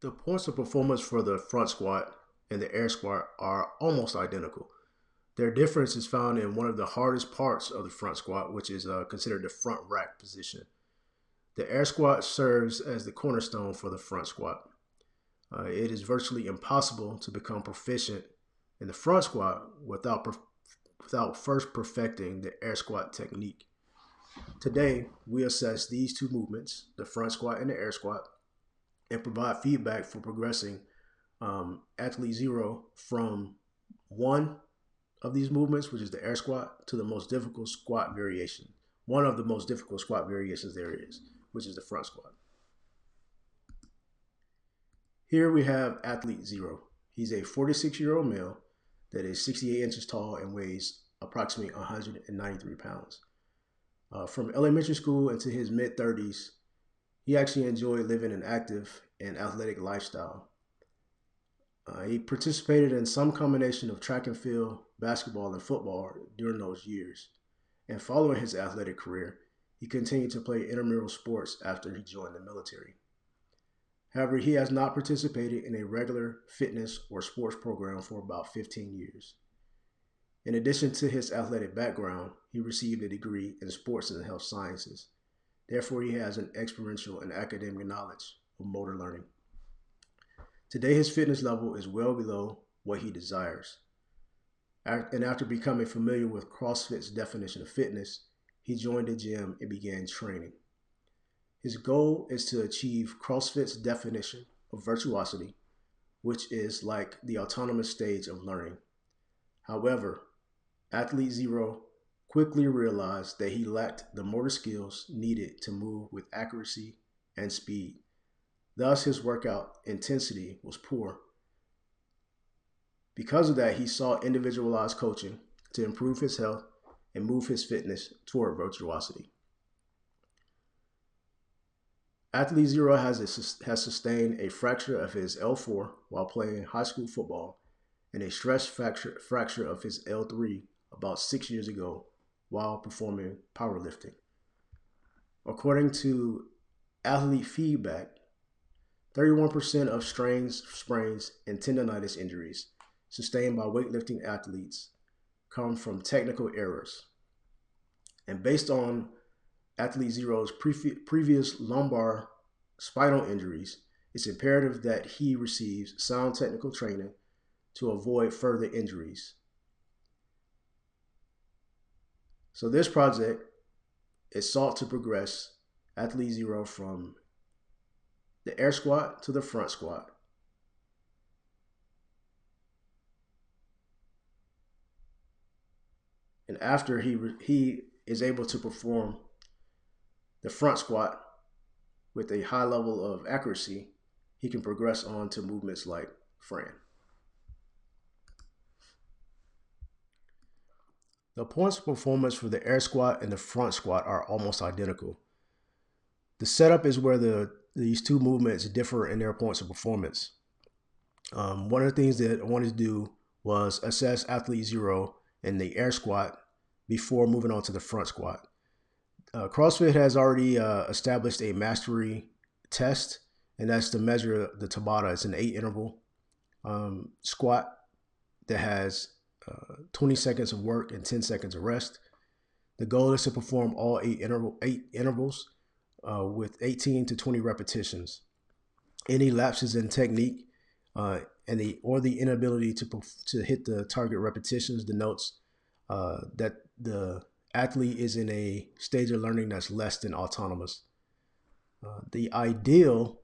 The points of performance for the front squat and the air squat are almost identical. Their difference is found in one of the hardest parts of the front squat, which is considered the front rack position. The air squat serves as the cornerstone for the front squat. It is virtually impossible to become proficient in the front squat without first perfecting the air squat technique. Today, we assess these two movements, the front squat and the air squat, and provide feedback for progressing athlete zero from one of these movements, which is the air squat, to the most difficult squat variation. One of the most difficult squat variations there is, which is the front squat. Here we have athlete zero. He's a 46-year-old male that is 68 inches tall and weighs approximately 193 pounds. From elementary school into his mid 30s, he actually enjoyed living an active and athletic lifestyle. He participated in some combination of track and field, basketball, and football during those years. And following his athletic career, he continued to play intramural sports after he joined the military. However, he has not participated in a regular fitness or sports program for about 15 years. In addition to his athletic background, he received a degree in sports and health sciences. Therefore, he has an experiential and academic knowledge of motor learning. Today, his fitness level is well below what he desires. And after becoming familiar with CrossFit's definition of fitness, he joined the gym and began training. His goal is to achieve CrossFit's definition of virtuosity, which is like the autonomous stage of learning. However, Athlete Zero quickly realized that he lacked the motor skills needed to move with accuracy and speed. Thus, his workout intensity was poor. Because of that, he sought individualized coaching to improve his health and move his fitness toward virtuosity. Athlete Zero has sustained a fracture of his L4 while playing high school football and a stress fracture of his L3 about 6 years ago while performing powerlifting. According to athlete feedback, 31% of strains, sprains, and tendonitis injuries sustained by weightlifting athletes come from technical errors. And based on Athlete Zero's previous lumbar spinal injuries, it's imperative that he receives sound technical training to avoid further injuries. So this project is sought to progress Athlete Zero from the air squat to the front squat. And after he is able to perform the front squat with a high level of accuracy, he can progress on to movements like Fran. The points of performance for the air squat and the front squat are almost identical. The setup is where these two movements differ in their points of performance. One of the things that I wanted to do was assess Athlete Zero in the air squat before moving on to the front squat. CrossFit has already established a mastery test, and that's to measure the Tabata. It's an 8 interval squat that has 20 seconds of work and 10 seconds of rest. The goal is to perform all eight intervals with 18 to 20 repetitions. Any lapses in technique and the inability to hit the target repetitions denotes that the athlete is in a stage of learning that's less than autonomous. The ideal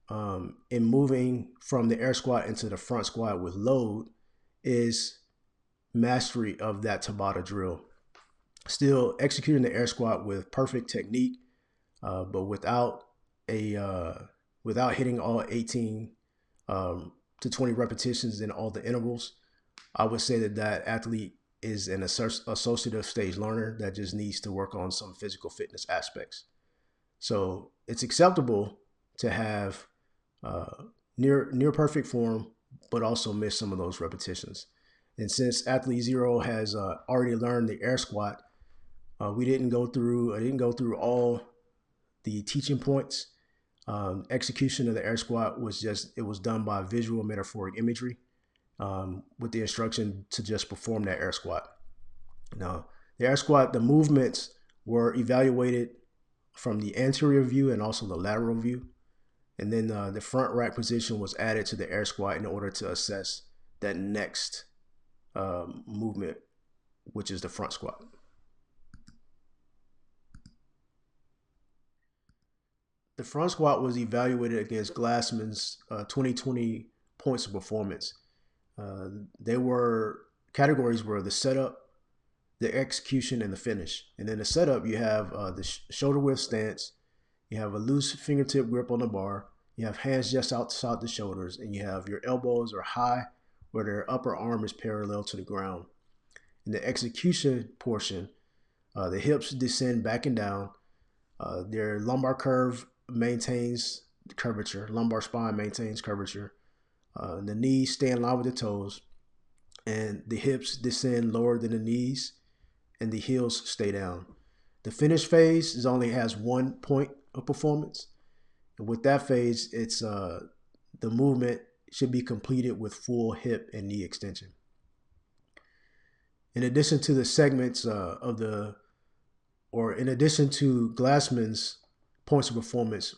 in moving from the air squat into the front squat with load is mastery of that Tabata drill. Still executing the air squat with perfect technique, but without hitting all 18 to 20 repetitions in all the intervals. I would say that athlete is an associative stage learner that just needs to work on some physical fitness aspects. So it's acceptable to have near perfect form, but also miss some of those repetitions. And since Athlete Zero has already learned the air squat, I didn't go through all the teaching points. Execution of the air squat was it was done by visual metaphoric imagery with the instruction to just perform that air squat. Now, the air squat, the movements were evaluated from the anterior view and also the lateral view. And then the front rack position was added to the air squat in order to assess that next movement, which is the front squat. The front squat was evaluated against Glassman's 2020 points of performance. They were categories were the setup, the execution, and the finish. And in the setup, you have the shoulder width stance, you have a loose fingertip grip on the bar, you have hands just outside the shoulders, and you have your elbows are high where their upper arm is parallel to the ground. In the execution portion, the hips descend back and down, their lumbar curve maintains curvature, lumbar spine maintains curvature, the knees stay in line with the toes, and the hips descend lower than the knees, and the heels stay down. The finish phase only has 1 point of performance, and with that phase, it's the movement should be completed with full hip and knee extension. In addition to the segments in addition to Glassman's points of performance,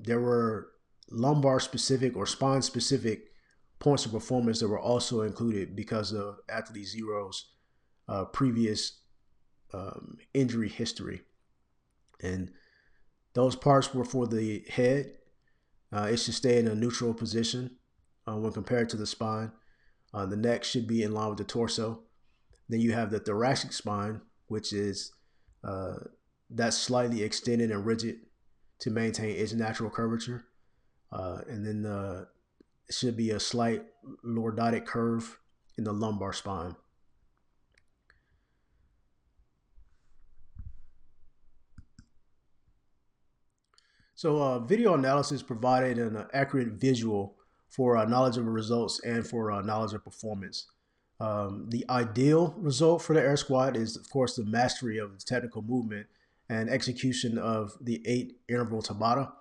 there were lumbar specific or spine specific points of performance that were also included because of athlete zero's previous injury history. And those parts were for the head. It should stay in a neutral position when compared to the spine. The neck should be in line with the torso. Then you have the thoracic spine, which is that's slightly extended and rigid to maintain its natural curvature. And then it should be a slight lordotic curve in the lumbar spine. So video analysis provided an accurate visual for knowledge of results and for knowledge of performance. The ideal result for the air squat is, of course, the mastery of the technical movement and execution of the 8 interval Tabata.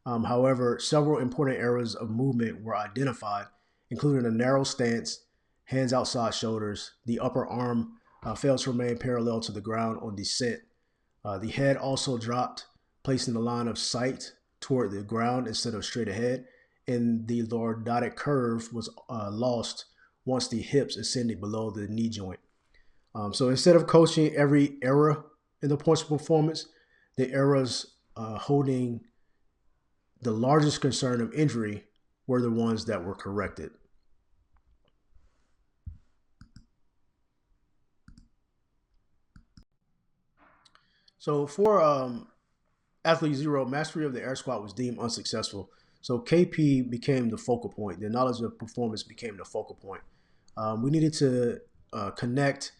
However, several important areas of movement were identified, including a narrow stance, hands outside shoulders. The upper arm failed to remain parallel to the ground on descent. The head also dropped, placing the line of sight toward the ground instead of straight ahead, and the lordotic curve was lost once the hips ascended below the knee joint. So instead of coaching every error in the points of performance, the errors holding the largest concern of injury were the ones that were corrected. So for athlete zero, mastery of the air squat was deemed unsuccessful. So KP became the focal point. The knowledge of performance became the focal point. We needed to connect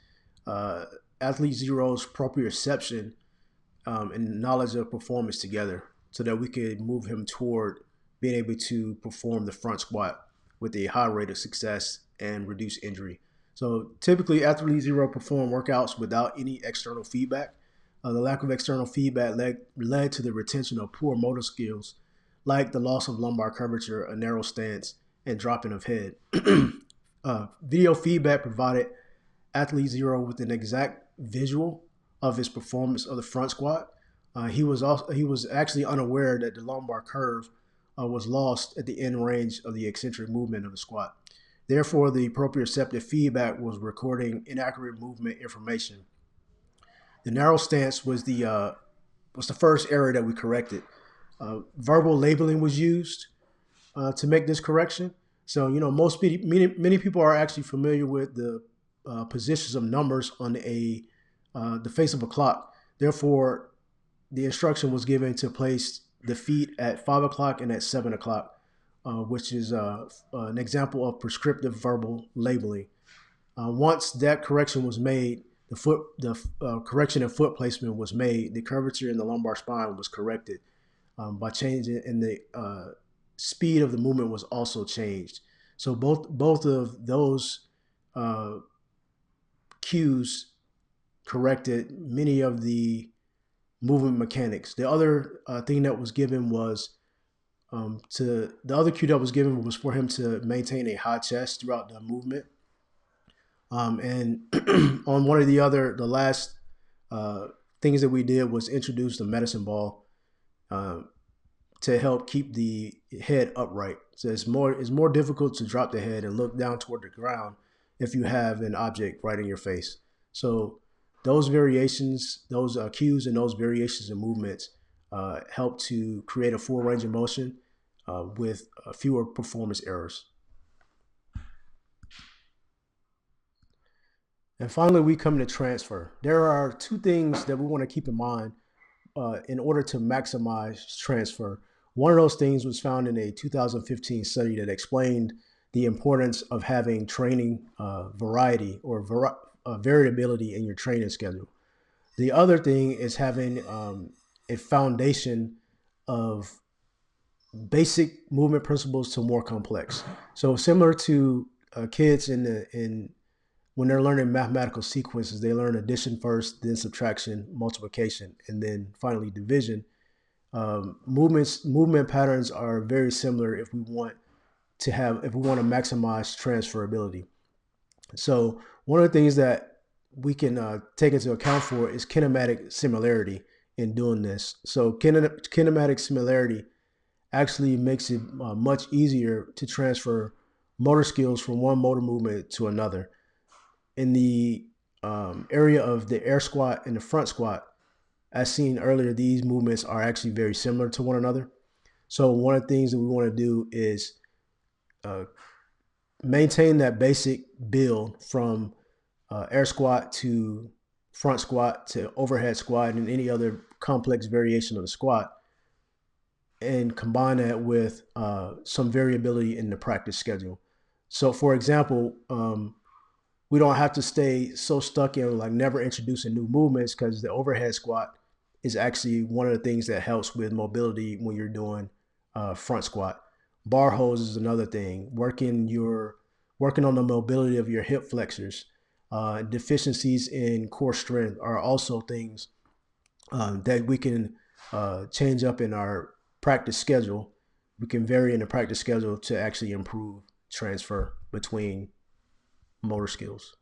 athlete zero's proprioception and knowledge of performance together so that we could move him toward being able to perform the front squat with a high rate of success and reduce injury. So typically athlete zero performed workouts without any external feedback. The lack of external feedback led to the retention of poor motor skills, like the loss of lumbar curvature, a narrow stance, and dropping of head. Video feedback provided athlete zero with an exact visual of his performance of the front squat. He was actually unaware that the lumbar curve was lost at the end range of the eccentric movement of the squat. Therefore, the proprioceptive feedback was recording inaccurate movement information. The narrow stance was the first error that we corrected. Verbal labeling was used to make this correction. So, many people are actually familiar with the positions of numbers on the face of a clock. Therefore, the instruction was given to place the feet at 5 o'clock and at 7 o'clock, which is an example of prescriptive verbal labeling. Once that correction was made, the correction in foot placement was made. The curvature in the lumbar spine was corrected by changing, and the speed of the movement was also changed. So both of those cues corrected many of the movement mechanics. The other thing that was given was To the other cue that was given was for him to maintain a high chest throughout the movement. And on one of the last uh, things that we did was introduce the medicine ball uh, to help keep the head upright. So it's more difficult to drop the head and look down toward the ground if you have an object right in your face. So those variations, those cues, and those variations in movements help to create a full range of motion with fewer performance errors. And finally, we come to transfer. There are two things that we want to keep in mind in order to maximize transfer. One of those things was found in a 2015 study that explained the importance of having training variety or variability in your training schedule. The other thing is having a foundation of basic movement principles to more complex. So similar to kids in when they're learning mathematical sequences, they learn addition first, then subtraction, multiplication, and then finally division. Movement patterns are very similar if we want to maximize transferability. So one of the things that we can take into account for is kinematic similarity in doing this. So kinematic similarity actually makes it much easier to transfer motor skills from one motor movement to another. In the area of the air squat and the front squat, as seen earlier, these movements are actually very similar to one another. So one of the things that we want to do is uh, maintain that basic build from air squat to front squat to overhead squat and any other complex variation of the squat, and combine that with some variability in the practice schedule. So, for example, we don't have to stay so stuck in like never introducing new movements, because the overhead squat is actually one of the things that helps with mobility when you're doing front squat. Bar holds is another thing. Working on the mobility of your hip flexors. Deficiencies in core strength are also things that we can change up in our practice schedule. We can vary in the practice schedule to actually improve transfer between motor skills.